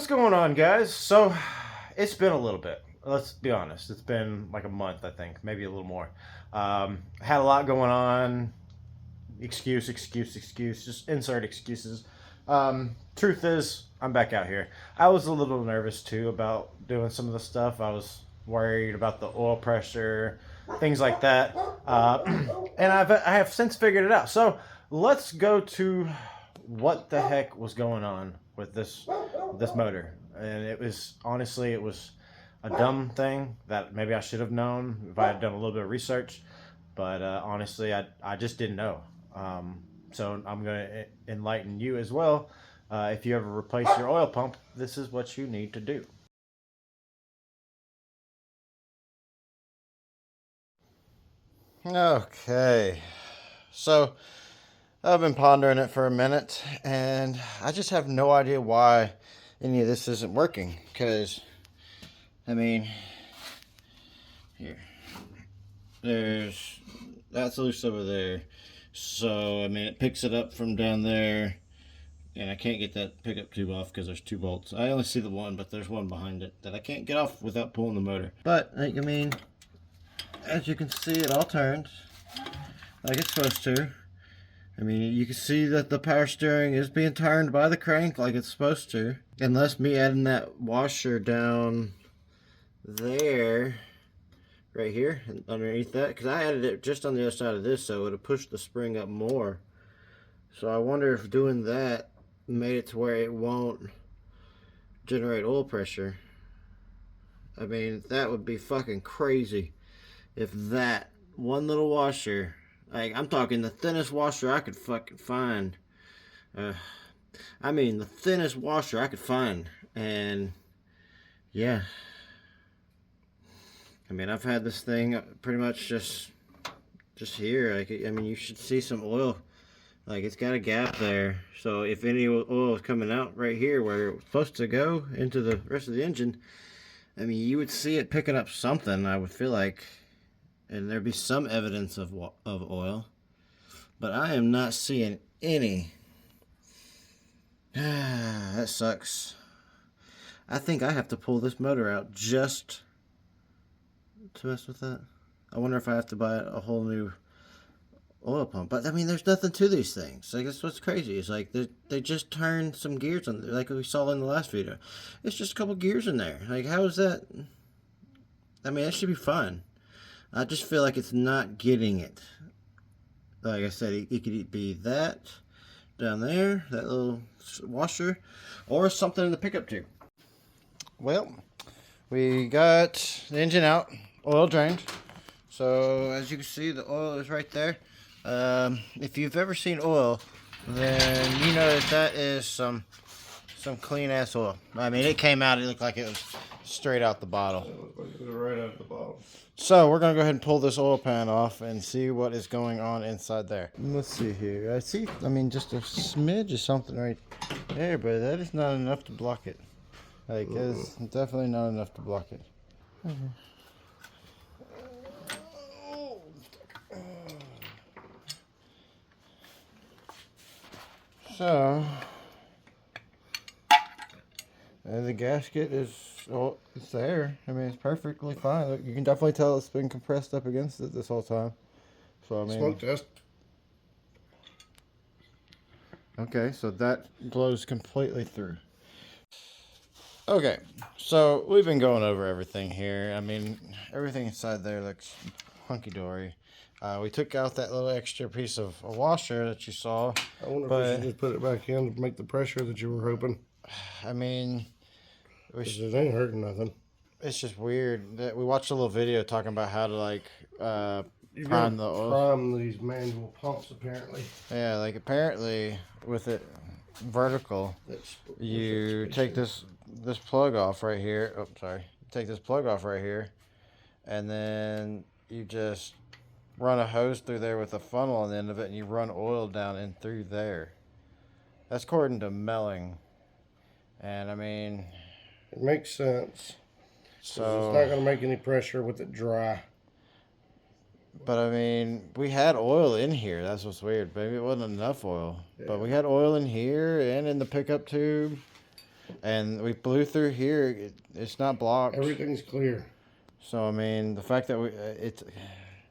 going on, guys? So, it's been a little bit. Let's be honest. It's been like a month, I think, maybe a little more. Had a lot going on. Excuse. Just insert excuses. Truth is, I'm back out here. I was a little nervous too about doing some of the stuff. I was worried about the oil pressure, things like that. And I have since figured it out. So let's go to what the heck was going on with this motor. And it was honestly, it was a dumb thing that maybe I should have known if I had done a little bit of research. But honestly, I just didn't know. So I'm going to enlighten you as well. If you ever replace your oil pump, this is what you need to do. Okay, so I've been pondering it for a minute, and I just have no idea why any of this isn't working. Because, I mean, here, that's loose over there. So, I mean, it picks it up from down there, and I can't get that pickup tube off because there's 2 bolts. I only see the one, but there's one behind it that I can't get off without pulling the motor. But, I mean, as you can see, it all turns like it's supposed to. I mean, you can see that the power steering is being turned by the crank like it's supposed to. Unless me adding that washer down there, right here, underneath that. Because I added it just on the other side of this, so it would have pushed the spring up more. So I wonder if doing that made it to where it won't generate oil pressure. I mean, that would be fucking crazy. If that one little washer, like I'm talking the thinnest washer I could fucking find. I mean the thinnest washer I could find. And yeah. I mean, I've had this thing pretty much just here. Like, I mean, you should see some oil. Like, it's got a gap there. So if any oil is coming out right here where it's supposed to go into the rest of the engine, I mean, you would see it picking up something, I would feel like. And there'd be some evidence of oil. But I am not seeing any. That sucks. I think I have to pull this motor out just to mess with that. I wonder if I have to buy a whole new oil pump. But I mean, there's nothing to these things. Like, that's what's crazy. It's like they just turned some gears on there, like we saw in the last video. It's just a couple gears in there. Like, how is that? I mean, that should be fine. I just feel like it's not getting it. Like I said, it could be that down there, that little washer, or something in the pickup tube. Well, we got the engine out, oil drained. So as you can see, the oil is right there. If you've ever seen oil, then you know that is some clean ass oil. I mean, it came out, it looked like it was straight out the bottle. It looked like it was right out the bottle. So we're gonna go ahead and pull this oil pan off and see what is going on inside there. Let's see here. I mean, just a smidge of something right there, but that is not enough to block it. Like, it's definitely not enough to block it. So, the gasket is, it's there. I mean, it's perfectly fine. Look, you can definitely tell it's been compressed up against it this whole time. So, I mean, Smoke test. Okay, so that blows completely through. Okay, so we've been going over everything here. I mean, everything inside there looks hunky-dory. We took out that little extra piece of a washer that you saw. I wonder if we should just put it back in to make the pressure that you were hoping. I mean, it ain't hurting nothing. It's just weird. We watched a little video talking about how to, like, prime the oil. Prime these manual pumps, apparently. Yeah, like, apparently with it vertical, you take this plug off right here. Oh, sorry. Take this plug off right here, and then you just run a hose through there with a funnel on the end of it, and you run oil down in through there. That's according to Melling. And I mean, it makes sense. So it's not going to make any pressure with it dry. But I mean, we had oil in here. That's what's weird. Maybe it wasn't enough oil. Yeah. But we had oil in here and in the pickup tube. And we blew through here. It's not blocked. Everything's clear. So, I mean, the fact that it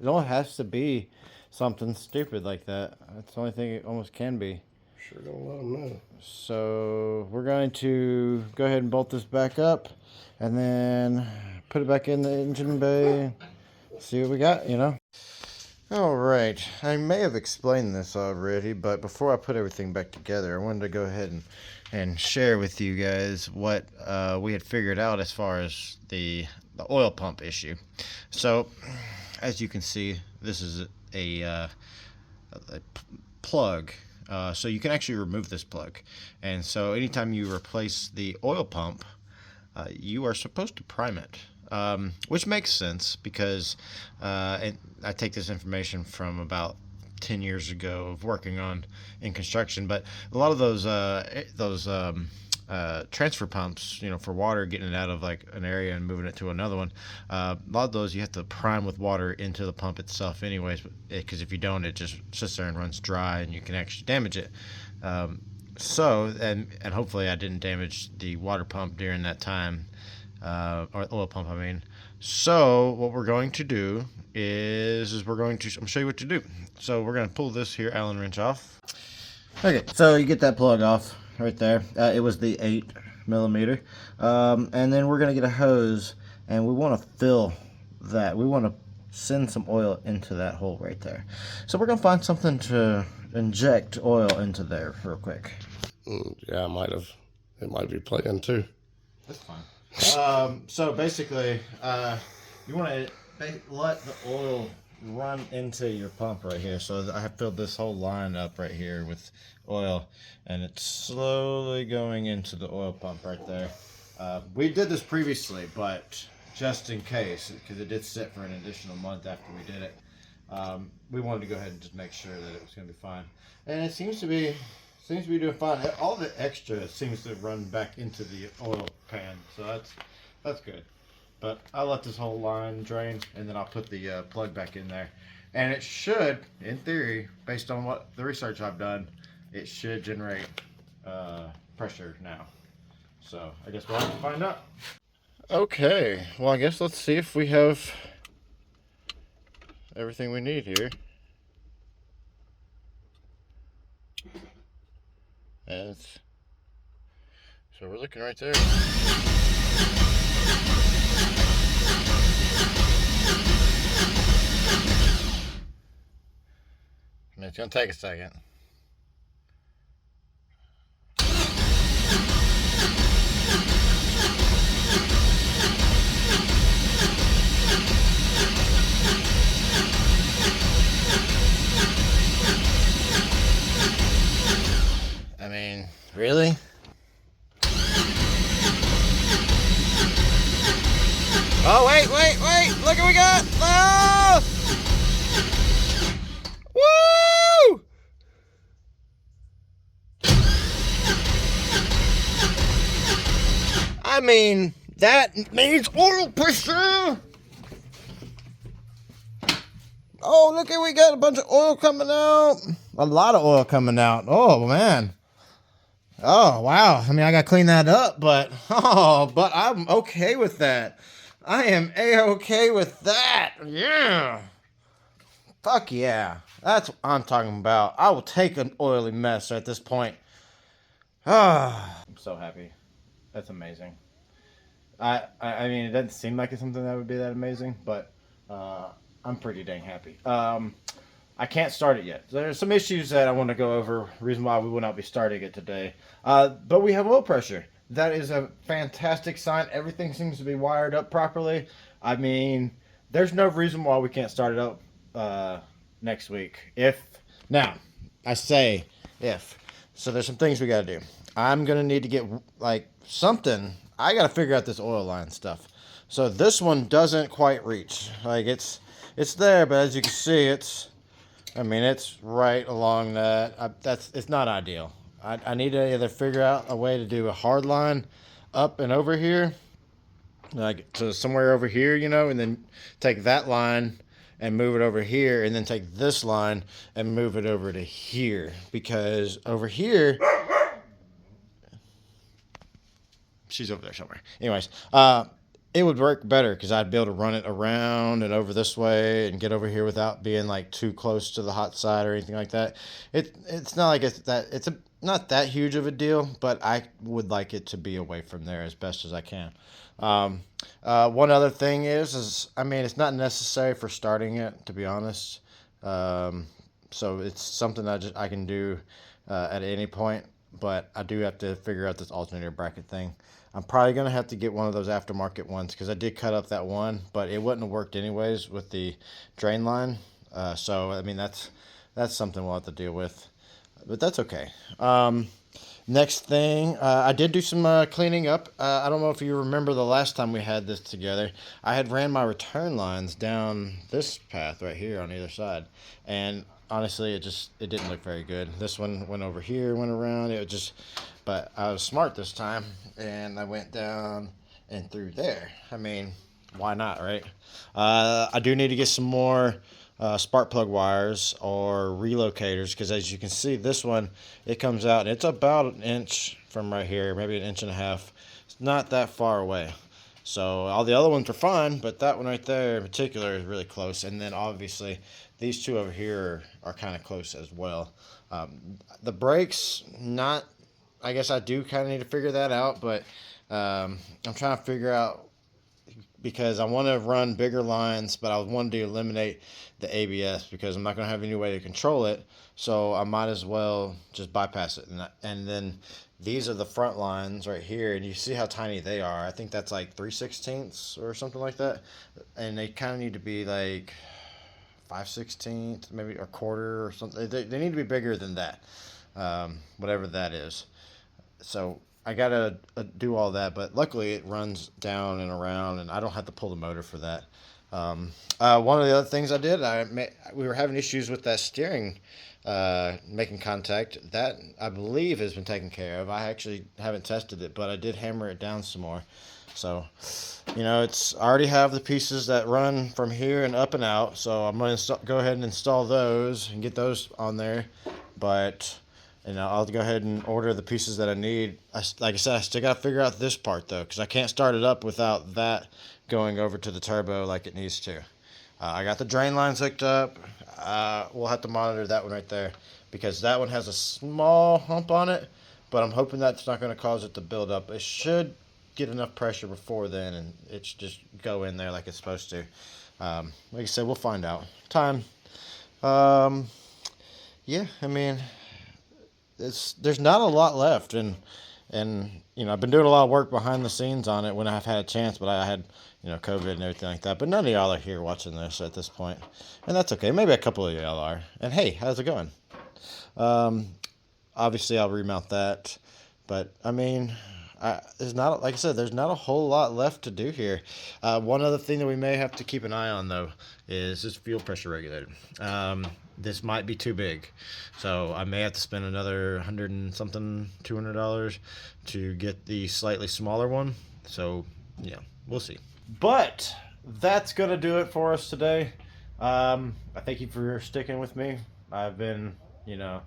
only has to be something stupid like that. That's the only thing it almost can be. Sure don't let them know. So, we're going to go ahead and bolt this back up and then put it back in the engine bay. See what we got, you know. All right. I may have explained this already, but before I put everything back together, I wanted to go ahead and share with you guys what we had figured out as far as the oil pump issue. So, as you can see, this is a plug. So you can actually remove this plug. And so anytime you replace the oil pump, you are supposed to prime it. Which makes sense because and I take this information from about 10 years ago of working in construction, but a lot of those transfer pumps, you know, for water, getting it out of like an area and moving it to another one, a lot of those you have to prime with water into the pump itself anyways, because if you don't, it just sits there and runs dry and you can actually damage it. So hopefully I didn't damage the water pump during that time, or oil pump, I mean. So what we're going to do is I'm going to show you what to do. So we're going to pull this here Allen wrench off. Okay, so you get that plug off right there. It was the 8mm. And then we're going to get a hose and we want to fill that. We want to send some oil into that hole right there. So we're going to find something to inject oil into there real quick. Yeah, it might be playing too. That's fine. So basically, you want to let the oil run into your pump right here. So I have filled this whole line up right here with oil, and it's slowly going into the oil pump right there. We did this previously, but just in case, because it did sit for an additional month after we did it, we wanted to go ahead and just make sure that it was going to be fine. And it seems to be doing fine. All the extra seems to run back into the oil pan, so that's good. But I'll let this whole line drain, and then I'll put the plug back in there. And it should, in theory, based on what the research I've done, it should generate pressure now. So I guess we'll have to find out. Okay, well I guess let's see if we have everything we need here. And so we're looking right there. I mean, it's gonna take a second. I mean, really? Oh, wait, look what we got! Oh! Woo! I mean, that means oil pressure! Oh, look, we got a bunch of oil coming out. A lot of oil coming out. Oh, man. Oh, wow. I mean, I got to clean that up, but I'm okay with that. I am A-okay with that. Yeah. Fuck yeah. That's what I'm talking about. I will take an oily mess at this point. Ah. I'm so happy. That's amazing. I mean, it doesn't seem like it's something that would be that amazing, but I'm pretty dang happy. I can't start it yet. There's some issues that I want to go over, reason why we will not be starting it today. But we have oil pressure. That is a fantastic sign. Everything seems to be wired up properly. I mean, there's no reason why we can't start it up next week. Now, I say if. So there's some things we got to do. I'm going to need to get, like, something. I got to figure out this oil line stuff. So this one doesn't quite reach. Like, it's there, but as you can see, it's right along that. It's not ideal. I need to either figure out a way to do a hard line up and over here, like to somewhere over here, you know, and then take that line and move it over here, and then take this line and move it over to here, because over here, she's over there somewhere. Anyways, it would work better because I'd be able to run it around and over this way and get over here without being like too close to the hot side or anything like that. It's not like it's not that huge of a deal, but I would like it to be away from there as best as I can. One other thing is I mean, it's not necessary for starting it, to be honest. So it's something I can do at any point, but I do have to figure out this alternator bracket thing. I'm probably going to have to get one of those aftermarket ones because I did cut up that one, but it wouldn't have worked anyways with the drain line. So, I mean, that's something we'll have to deal with, but that's okay. Next thing, I did do some cleaning up. I don't know if you remember the last time we had this together. I had ran my return lines down this path right here on either side, and honestly, it didn't look very good. This one went over here, went around. But I was smart this time, and I went down and through there. I mean, why not, right? I do need to get some more spark plug wires or relocators because as you can see, this one, it comes out, and it's about an inch from right here, maybe an inch and a half. It's not that far away. So all the other ones are fine, but that one right there in particular is really close. And then obviously these two over here are kind of close as well. The brakes, not, I guess I do kind of need to figure that out, but I'm trying to figure out because I want to run bigger lines, but I wanted to eliminate the ABS because I'm not going to have any way to control it. So I might as well just bypass it. And then these are the front lines right here, and you see how tiny they are. I think that's like 3/16 or something like that. And they kind of need to be like 5/16, maybe a quarter or something. They need to be bigger than that, whatever that is. So I gotta do all that, but luckily it runs down and around, and I don't have to pull the motor for that. One of the other things I did, we were having issues with that steering making contact. That I believe has been taken care of. I actually haven't tested it, but I did hammer it down some more. So, you know, I already have the pieces that run from here and up and out. So I'm going to go ahead and install those and get those on there. But, you know, I'll go ahead and order the pieces that I need. Like I said, I still got to figure out this part, though, because I can't start it up without that going over to the turbo like it needs to. I got the drain lines hooked up. We'll have to monitor that one right there because that one has a small hump on it, but I'm hoping that's not going to cause it to build up. It should get enough pressure before then, and it should just go in there like it's supposed to. Like I said, we'll find out. Time. Yeah, I mean, there's not a lot left, and you know, I've been doing a lot of work behind the scenes on it when I've had a chance, but I had, you know, COVID and everything like that. But none of y'all are here watching this at this point, and that's okay. Maybe a couple of y'all are. And hey, how's it going? Obviously, I'll remount that, but I mean, there's not, like I said, there's not a whole lot left to do here. One other thing that we may have to keep an eye on, though, is this fuel pressure regulator. This might be too big, so I may have to spend another $100 and something, $200 to get the slightly smaller one. So, yeah, we'll see. But that's gonna do it for us today. I thank you for sticking with me. I've been, you know,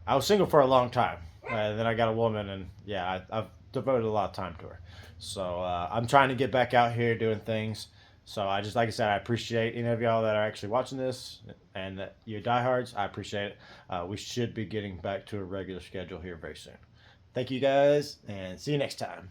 I was single for a long time. Then I got a woman, and yeah, I've devoted a lot of time to her. So I'm trying to get back out here doing things. So I just, like I said, I appreciate any of y'all that are actually watching this, and that you diehards. I appreciate it. We should be getting back to a regular schedule here very soon. Thank you guys, and see you next time.